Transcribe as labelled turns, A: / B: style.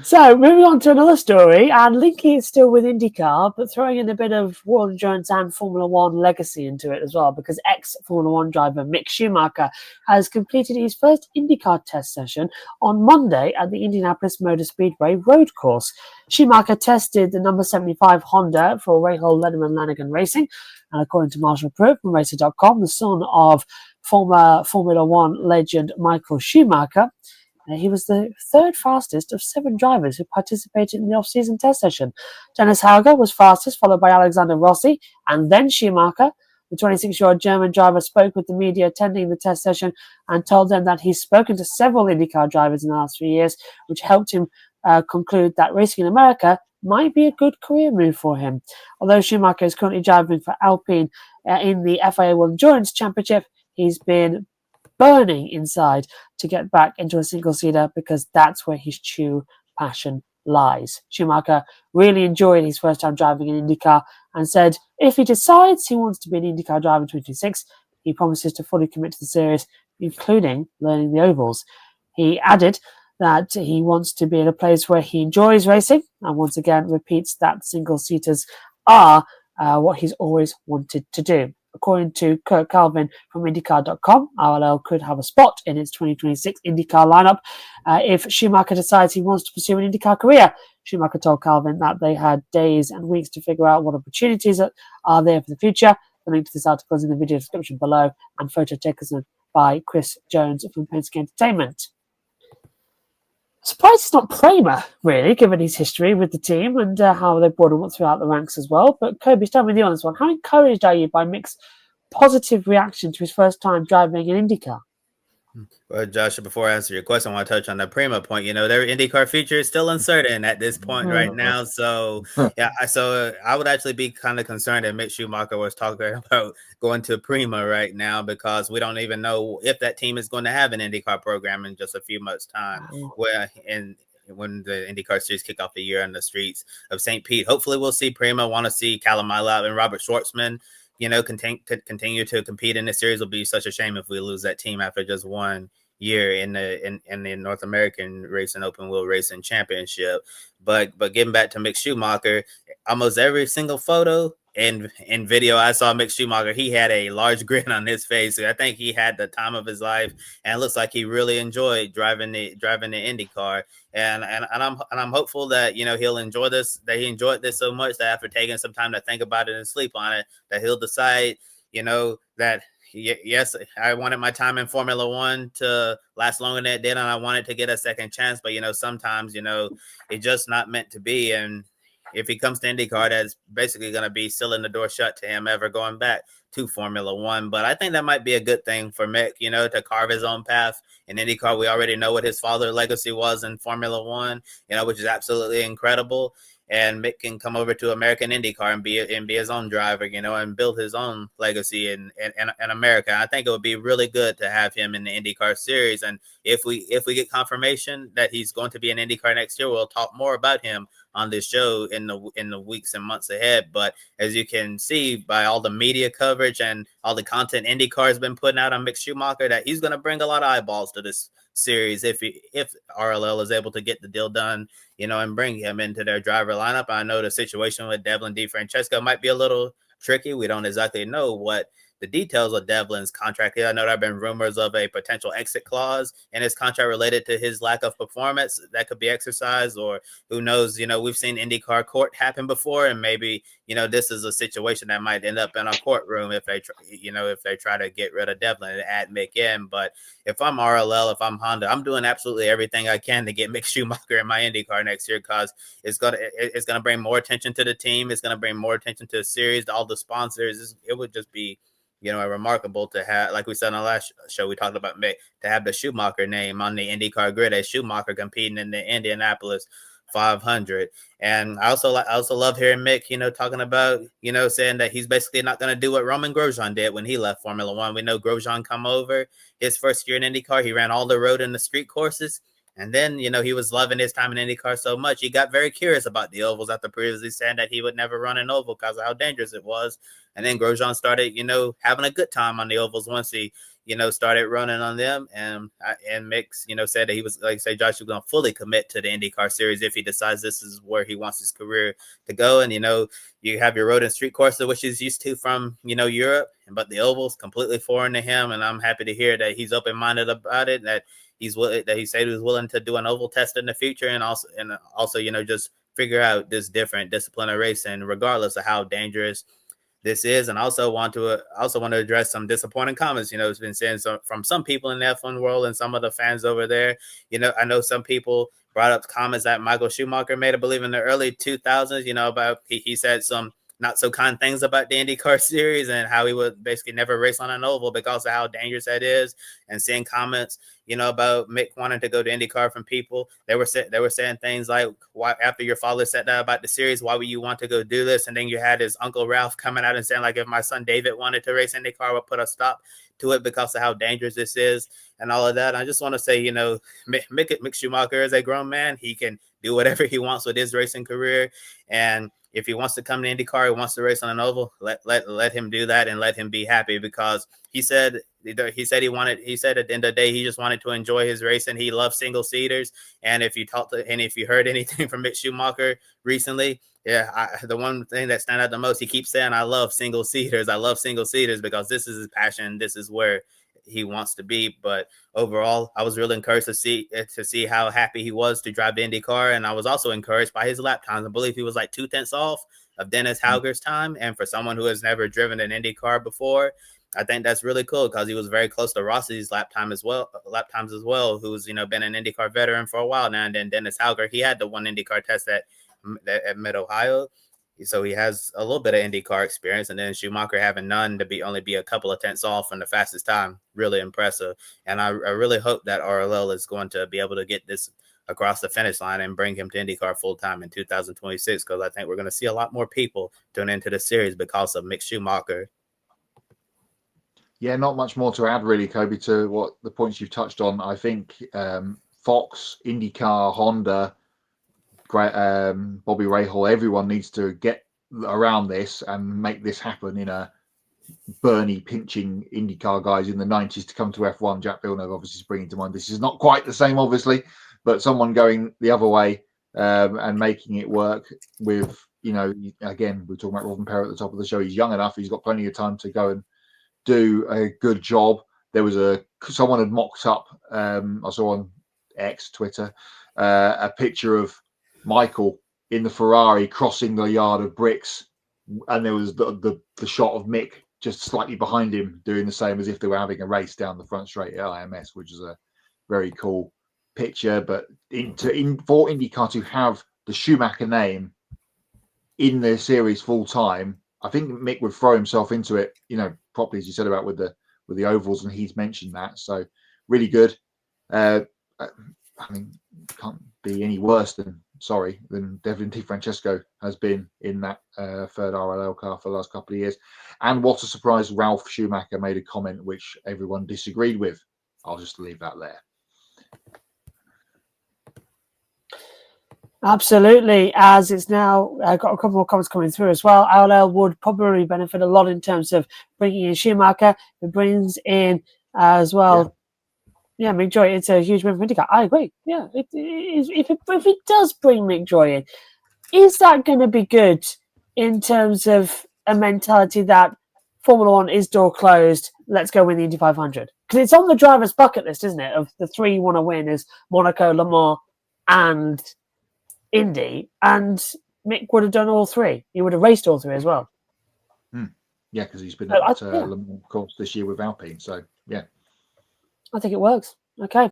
A: So, moving on to another story, and linking it still with IndyCar, but throwing in a bit of World Endurance and Formula One legacy into it as well, because ex-Formula One driver Mick Schumacher has completed his first IndyCar test session on Monday at the Indianapolis Motor Speedway road course. Schumacher tested the number 75 Honda for Rahal Letterman Lanigan Racing, and according to Marshall Pruitt from Racer.com, the son of former Formula One legend Michael Schumacher, he was the third fastest of 7 drivers who participated in the off-season test session. Dennis Hauger was fastest, followed by Alexander Rossi, and then Schumacher. The 26-year-old German driver spoke with the media attending the test session and told them that he's spoken to several IndyCar drivers in the last few years, which helped him conclude that racing in America might be a good career move for him. Although Schumacher is currently driving for Alpine in the FIA World Endurance Championship, he's been burning inside to get back into a single-seater because that's where his true passion lies. Schumacher really enjoyed his first time driving an IndyCar and said if he decides he wants to be an IndyCar driver in 2026, he promises to fully commit to the series, including learning the ovals. He added that he wants to be in a place where he enjoys racing and once again repeats that single-seaters are what he's always wanted to do. According to Kurt Calvin from IndyCar.com, RLL could have a spot in its 2026 IndyCar lineup if Schumacher decides he wants to pursue an IndyCar career. Schumacher told Calvin that they had days and weeks to figure out what opportunities are there for the future. The link to this article is in the video description below, and photo taken by Chris Jones from Penske Entertainment. Surprised it's not Prema, really, given his history with the team and how they brought him up throughout the ranks as well. But Kobe, start with you on this one. How encouraged are you by Mick's positive reaction to his first time driving an IndyCar?
B: Well, Josh, before I answer your question, I want to touch on the Prima point. Their IndyCar future is still uncertain at this point right now. So, I would actually be kind of concerned that Mick Schumacher was talking about going to Prima right now because we don't even know if that team is going to have an IndyCar program in just a few months' time. When the IndyCar series kick off the year on the streets of St. Pete, hopefully we'll see Prima. Want to see Callum Ilott and Robert Schwartzman continue to compete in this series. Will be such a shame if we lose that team after just 1 year in the North American Racing Open Wheel Racing Championship. But getting back to Mick Schumacher, almost every single photo and video I saw Mick Schumacher, he had a large grin on his face. I think he had the time of his life, and it looks like he really enjoyed driving the IndyCar. And I'm hopeful that he'll enjoy this. That he enjoyed this so much that after taking some time to think about it and sleep on it, that he'll decide that yes, I wanted my time in Formula One to last longer than it did, and I wanted to get a second chance. But sometimes it's just not meant to be. And if he comes to IndyCar, that's basically going to be sealing the door shut to him ever going back to Formula One. But I think that might be a good thing for Mick, to carve his own path in IndyCar. We already know what his father's legacy was in Formula One, which is absolutely incredible. And Mick can come over to American IndyCar and be his own driver, and build his own legacy in America. I think it would be really good to have him in the IndyCar series. And if we get confirmation that he's going to be in IndyCar next year, we'll talk more about him on this show in the weeks and months ahead. But as you can see by all the media coverage and all the content IndyCar has been putting out on Mick Schumacher, that he's going to bring a lot of eyeballs to this series if RLL is able to get the deal done, and bring him into their driver lineup. I know the situation with Devlin DeFrancesco might be a little tricky. We don't exactly know what the details of Devlin's contract is. I know there have been rumors of a potential exit clause in his contract related to his lack of performance that could be exercised, or who knows, we've seen IndyCar court happen before, and maybe, this is a situation that might end up in a courtroom if they try to get rid of Devlin and add Mick in. But if I'm RLL, if I'm Honda, I'm doing absolutely everything I can to get Mick Schumacher in my IndyCar next year, because it's gonna bring more attention to the team. It's gonna bring more attention to the series, to all the sponsors. It would just be remarkable to have, like we said on the last show, we talked about Mick, to have the Schumacher name on the IndyCar grid as Schumacher competing in the Indianapolis 500. And I also love hearing Mick, talking about, saying that he's basically not going to do what Roman Grosjean did when he left Formula One. We know Grosjean come over his first year in IndyCar. He ran all the road and the street courses. And then, he was loving his time in IndyCar so much, he got very curious about the ovals after previously saying that he would never run an oval because of how dangerous it was. And then Grosjean started, having a good time on the ovals once he, started running on them. And Mick, said that he was, like say, Josh was going to fully commit to the IndyCar series if he decides this is where he wants his career to go. And, you have your road and street courses, which he's used to from, Europe, but the oval's completely foreign to him. And I'm happy to hear that he's open-minded about it, that he said he was willing to do an oval test in the future, and also, just figure out this different discipline of racing, regardless of how dangerous this is. And also want to address some disappointing comments. It's been said from some people in the F1 world and some of the fans over there. I know some people brought up comments that Michael Schumacher made, I believe, in the early 2000s. About he said some not so kind things about the IndyCar series and how he would basically never race on an oval because of how dangerous that is. And seeing comments, about Mick wanting to go to IndyCar from people, they were saying things like, "Why, after your father said that about the series, why would you want to go do this?" And then you had his uncle Ralph coming out and saying, like, if my son David wanted to race IndyCar, I would put a stop to it because of how dangerous this is and all of that. I just want to say, Mick Schumacher is a grown man. He can do whatever he wants with his racing career, and if he wants to come to IndyCar, he wants to race on an oval, let him do that and let him be happy, because he said at the end of the day, he just wanted to enjoy his racing. He loves single seaters. And if you heard anything from Mick Schumacher recently, the one thing that stands out the most, he keeps saying, I love single seaters because this is his passion. This is where he wants to be. But overall, I was really encouraged to see how happy he was to drive the IndyCar, and I was also encouraged by his lap times. I believe he was like 2/10 off of Dennis Hauger's time, and for someone who has never driven an IndyCar before, I think that's really cool because he was very close to Rossi's lap times as well, who's been an IndyCar veteran for a while now. And then Dennis Hauger, he had the one IndyCar test at Mid-Ohio. So he has a little bit of IndyCar experience, and then Schumacher having none to only be a couple of tenths off from the fastest time. Really impressive. And I really hope that RLL is going to be able to get this across the finish line and bring him to IndyCar full time in 2026, because I think we're going to see a lot more people tune into the series because of Mick Schumacher.
C: Yeah, not much more to add really, Kobe, to what the points you've touched on. I think Fox, IndyCar, Honda, Bobby Rahal, everyone needs to get around this and make this happen in a Bernie pinching IndyCar guys in the 90s to come to F1. Jack Villeneuve obviously is bringing to mind. This is not quite the same, obviously, but someone going the other way and making it work with, again, we're talking about Robin Perry at the top of the show. He's young enough. He's got plenty of time to go and do a good job. There was someone had mocked up, I saw on X, Twitter, a picture of Michael in the Ferrari crossing the yard of bricks, and there was the shot of Mick just slightly behind him doing the same, as if they were having a race down the front straight at IMS, which is a very cool picture. But for IndyCar to have the Schumacher name in their series full time, I think Mick would throw himself into it, properly, as you said about with the ovals, and he's mentioned that. So really good. I mean, can't be any worse than Devlin DiFrancesco has been in that third RLL car for the last couple of years. And what a surprise, Ralph Schumacher made a comment which everyone disagreed with. I'll just leave that there.
A: Absolutely, as it's now got a couple more comments coming through as well. RLL would probably benefit a lot in terms of bringing in Schumacher. It brings in as well. Yeah, Mick Joy, it's a huge win for IndyCar. I agree. Yeah, if it does bring Mick Joy in, is that going to be good in terms of a mentality that Formula One is door closed, let's go win the Indy 500? Because it's on the driver's bucket list, isn't it? Of the three you want to win is Monaco, Le Mans, and Indy. And Mick would have done all three. He would have raced all three as well.
C: Yeah, because he's been at Le Mans, of course, this year with Alpine. So, yeah.
A: I think it works. Okay.